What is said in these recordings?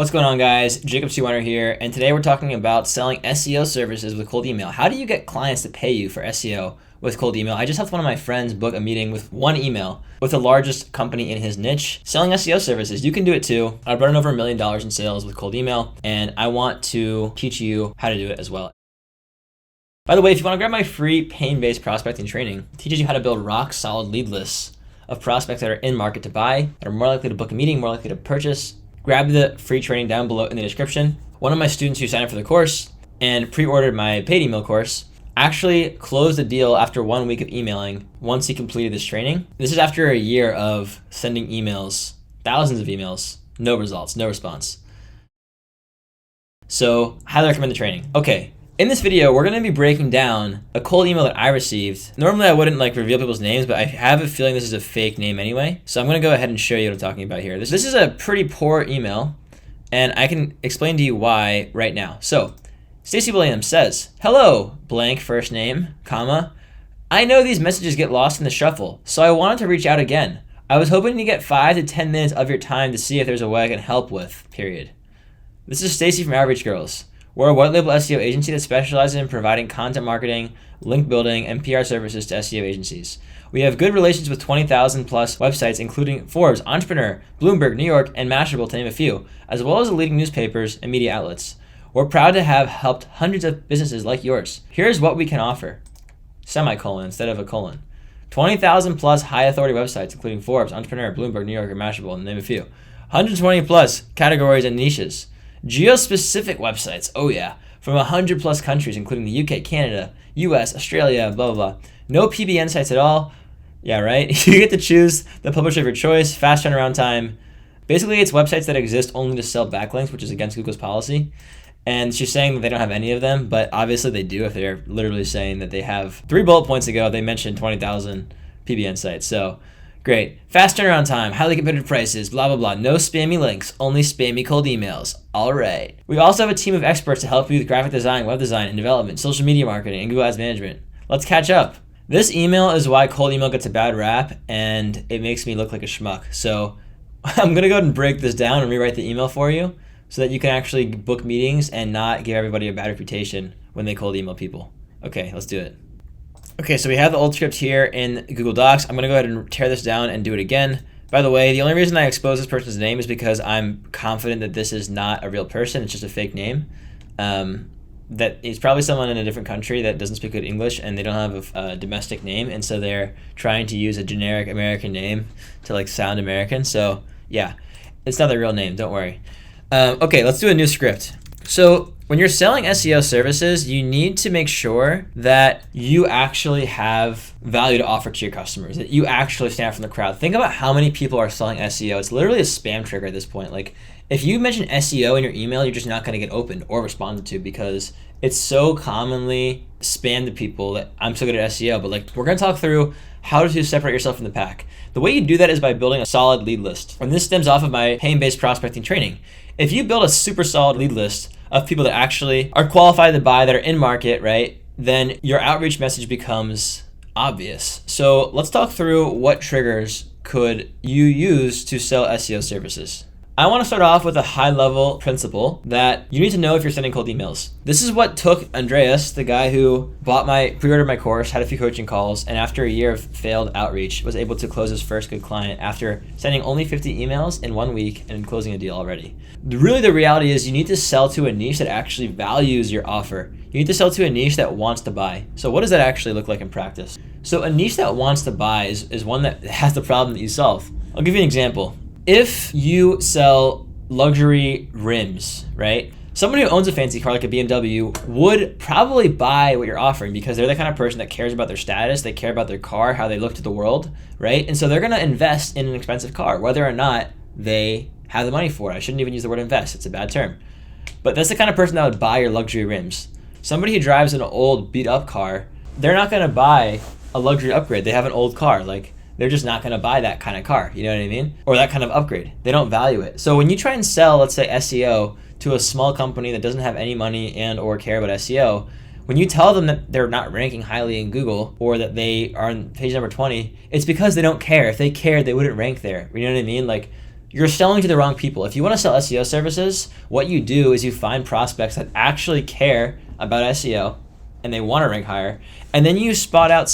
What's going on, guys? Jacob C. Weiner here, and today we're talking about selling SEO services with cold email. How do you get clients to pay you for SEO with cold email? I just helped one of my friends book a meeting with one email with the largest company in his niche selling SEO services. You can do it too. I've run over $1 million in sales with cold email, and I want to teach you how to do it as well. By the way, if you want to grab my free pain-based prospecting training, it teaches you how to build rock-solid lead lists of prospects that are in market to buy, that are more likely to book a meeting, more likely to purchase. Grab the free training down below in the description. One of my students who signed up for the course and pre-ordered my paid email course actually closed the deal after 1 week of emailing once he completed this training. This is after a year of sending emails, thousands of emails, no results, no response. So highly recommend the training. Okay. In this video, we're going to be breaking down a cold email that I received. Normally, I wouldn't reveal people's names, but I have a feeling this is a fake name anyway. So I'm going to go ahead and show you what I'm talking about here. This is a pretty poor email, and I can explain to you why right now. So Stacy Williams says, "Hello, blank first name, comma. I know these messages get lost in the shuffle, so I wanted to reach out again. I was hoping to get 5 to 10 minutes of your time to see if there's a way I can help with, period." This is Stacy from Outreach Girls. We're a white label SEO agency that specializes in providing content marketing, link building, and PR services to SEO agencies. We have good relations with 20,000 plus websites, including Forbes, Entrepreneur, Bloomberg, New York, and Mashable, to name a few, as well as the leading newspapers and media outlets. We're proud to have helped hundreds of businesses like yours. Here's what we can offer. Semicolon instead of a colon. 20,000 plus high authority websites, including Forbes, Entrepreneur, Bloomberg, New York, and Mashable, to name a few. 120 plus categories and niches. Geo-specific websites, oh yeah, from 100 plus countries, including the UK, Canada, US, Australia, blah, blah, blah. No PBN sites at all. Yeah, right? You get to choose the publisher of your choice, fast turnaround time. Basically, it's websites that exist only to sell backlinks, which is against Google's policy. And she's saying that they don't have any of them, but obviously they do if they're literally saying that they have 3 bullet points ago, they mentioned 20,000 PBN sites. So great. Fast turnaround time, highly competitive prices, blah, blah, blah. No spammy links, only spammy cold emails. All right. We also have a team of experts to help you with graphic design, web design, and development, social media marketing, and Google Ads management. Let's catch up. This email is why cold email gets a bad rap, and it makes me look like a schmuck. So I'm going to go ahead and break this down and rewrite the email for you so that you can actually book meetings and not give everybody a bad reputation when they cold email people. Okay, let's do it. Okay, so we have the old script here in Google Docs. I'm going to go ahead and tear this down and do it again. By the way, the only reason I expose this person's name is because I'm confident that this is not a real person. It's just a fake name. That it's probably someone in a different country that doesn't speak good English and they don't have a domestic name, and so they're trying to use a generic American name to sound American. So yeah, it's not their real name. Don't worry. Okay, let's do a new script. So when you're selling SEO services, you need to make sure that you actually have value to offer to your customers, that you actually stand out from the crowd. Think about how many people are selling SEO. It's literally a spam trigger at this point. If you mention SEO in your email, you're just not going to get opened or responded to because it's so commonly spammed to people that I'm so good at SEO. But we're going to talk through how to separate yourself from the pack. The way you do that is by building a solid lead list. And this stems off of my pain-based prospecting training. If you build a super solid lead list of people that actually are qualified to buy, that are in market, right, then your outreach message becomes obvious. So let's talk through what triggers could you use to sell SEO services. I want to start off with a high-level principle that you need to know if you're sending cold emails. This is what took Andreas, the guy who pre-ordered my course, had a few coaching calls, and after a year of failed outreach, was able to close his first good client after sending only 50 emails in 1 week and closing a deal already. Really, the reality is you need to sell to a niche that actually values your offer. You need to sell to a niche that wants to buy. So what does that actually look like in practice? So a niche that wants to buy is one that has the problem that you solve. I'll give you an example. If you sell luxury rims, right? Someone who owns a fancy car like a BMW would probably buy what you're offering because they're the kind of person that cares about their status, they care about their car, how they look to the world, right? And so they're going to invest in an expensive car, whether or not they have the money for it. I shouldn't even use the word invest. It's a bad term. But that's the kind of person that would buy your luxury rims. Somebody who drives an old beat up car, they're not going to buy a luxury upgrade. They have an old car. They're just not going to buy that kind of car, you know what I mean? Or that kind of upgrade. They don't value it. So when you try and sell, let's say SEO to a small company that doesn't have any money and or care about SEO, when you tell them that they're not ranking highly in Google or that they are on page number 20, it's because they don't care. If they cared, they wouldn't rank there. You know what I mean? you're selling to the wrong people. If you want to sell SEO services, what you do is you find prospects that actually care about SEO and they want to rank higher, and then you spot out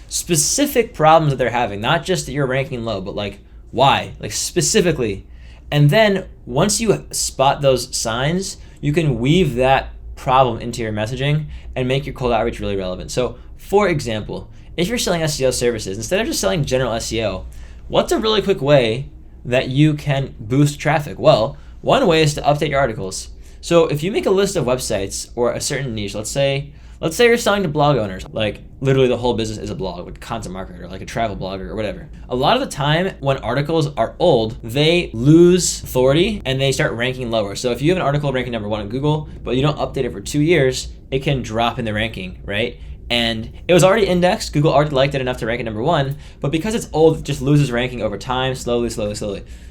specific problems that they're having, not just that you're ranking low, but like why, like specifically. And then once you spot those signs, you can weave that problem into your messaging and make your cold outreach really relevant. So for example, if you're selling SEO services, instead of just selling general SEO, what's a really quick way that you can boost traffic? Well, one way is to update your articles. So if you make a list of websites or a certain niche, let's say you're selling to blog owners, like literally the whole business is a blog, like a content marketer, like a travel blogger or whatever. A lot of the time when articles are old, they lose authority and they start ranking lower. So if you have an article ranking number 1 on Google, but you don't update it for 2 years, it can drop in the ranking, right? And it was already indexed, Google already liked it enough to rank it number 1, but because it's old, it just loses ranking over time, slowly.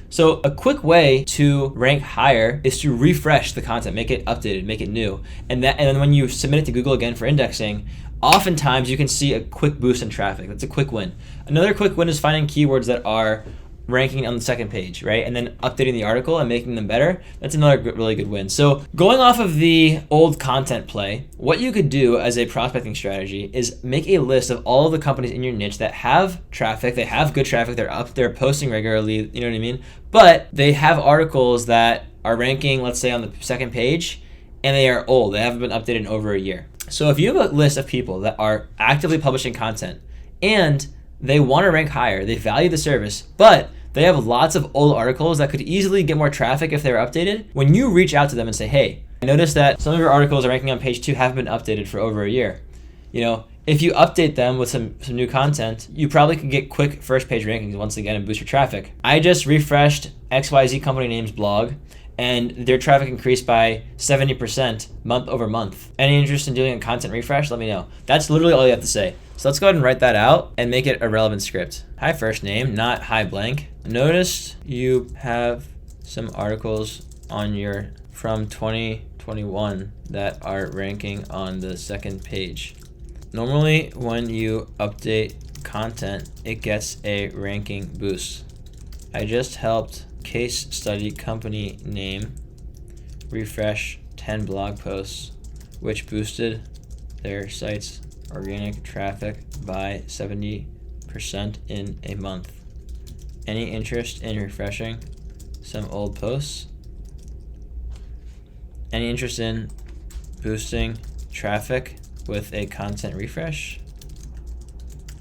So a quick way to rank higher is to refresh the content, make it updated, make it new. And then when you submit it to Google again for indexing, oftentimes you can see a quick boost in traffic. That's a quick win. Another quick win is finding keywords that are ranking on the second page, right? And then updating the article and making them better. That's another really good win. So going off of the old content play, what you could do as a prospecting strategy is make a list of all of the companies in your niche that have traffic, they have good traffic, they're posting regularly, you know what I mean? But they have articles that are ranking, let's say on the second page, and they are old. They haven't been updated in over a year. So if you have a list of people that are actively publishing content and they want to rank higher, they value the service, but they have lots of old articles that could easily get more traffic if they were updated. When you reach out to them and say, hey, I noticed that some of your articles are ranking on page 2 haven't been updated for over a year. You know, if you update them with some new content, you probably could get quick first page rankings once again and boost your traffic. I just refreshed XYZ company name's blog and their traffic increased by 70% month over month. Any interest in doing a content refresh? Let me know. That's literally all you have to say. So let's go ahead and write that out and make it a relevant script. Hi first name, not hi blank. Noticed you have some articles on your from 2021 that are ranking on the second page. Normally when you update content, it gets a ranking boost. I just helped case study company name refresh 10 blog posts, which boosted their site's organic traffic by 70% in a month. Any interest in refreshing some old posts? Any interest in boosting traffic with a content refresh?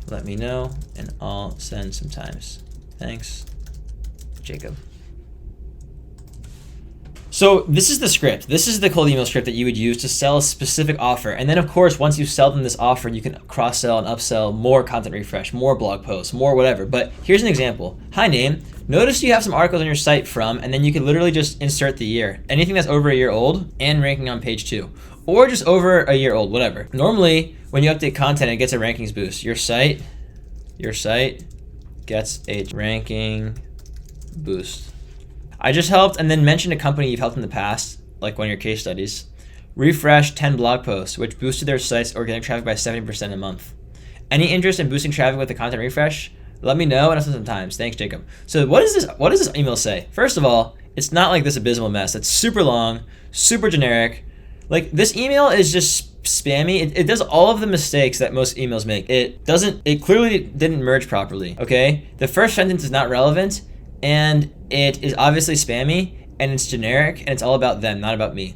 Let me know and I'll send some times. Thanks, Jacob. So this is the script. This is the cold email script that you would use to sell a specific offer. And then of course, once you sell them this offer, you can cross-sell and upsell more content refresh, more blog posts, more whatever. But here's an example. Hi name, notice you have some articles on your site from, and then you can literally just insert the year. Anything that's over a year old and ranking on page 2. Or just over a year old, whatever. Normally, when you update content, it gets a rankings boost. Your site gets a ranking boost. I just helped and then mentioned a company you've helped in the past, like one of your case studies. Refresh 10 blog posts, which boosted their site's organic traffic by 70% a month. Any interest in boosting traffic with the content refresh? Let me know and I'll send some times. Thanks, Jacob. So what does this email say? First of all, it's not like this abysmal mess. It's super long, super generic. Like this email is just spammy. It does all of the mistakes that most emails make. It clearly didn't merge properly, okay? The first sentence is not relevant and it is obviously spammy and it's generic and it's all about them, not about me.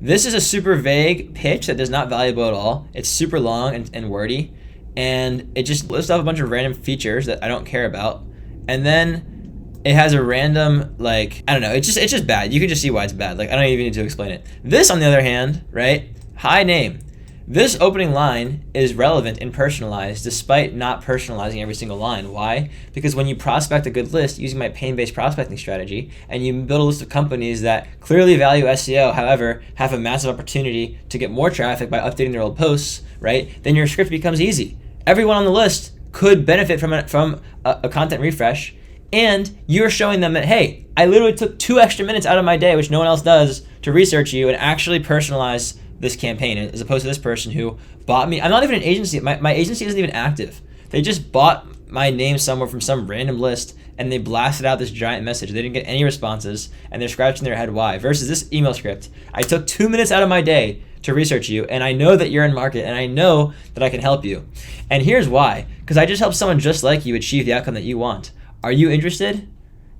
This is a super vague pitch that is not valuable at all. It's super long and wordy and it just lists off a bunch of random features that I don't care about. And then it has a random, like, I don't know, it's just bad. You can just see why it's bad. Like, I don't even need to explain it. This, on the other hand, right? Hi name. This opening line is relevant and personalized despite not personalizing every single line. Why? Because when you prospect a good list using my pain-based prospecting strategy and you build a list of companies that clearly value SEO, however, have a massive opportunity to get more traffic by updating their old posts, right? Then your script becomes easy. Everyone on the list could benefit from a content refresh, and you're showing them that, hey, I literally took 2 extra minutes out of my day, which no one else does, to research you and actually personalize this campaign, as opposed to this person who bought me. I'm not even an agency. My agency isn't even active. They just bought my name somewhere from some random list and they blasted out this giant message. They didn't get any responses and they're scratching their head why. Versus this email script, I took 2 minutes out of my day to research you, and I know that you're in market, and I know that I can help you. And here's why. Because I just helped someone just like you achieve the outcome that you want. Are you interested?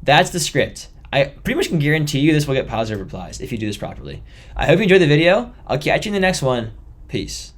That's the script. I pretty much can guarantee you this will get positive replies if you do this properly. I hope you enjoyed the video. I'll catch you in the next one. Peace.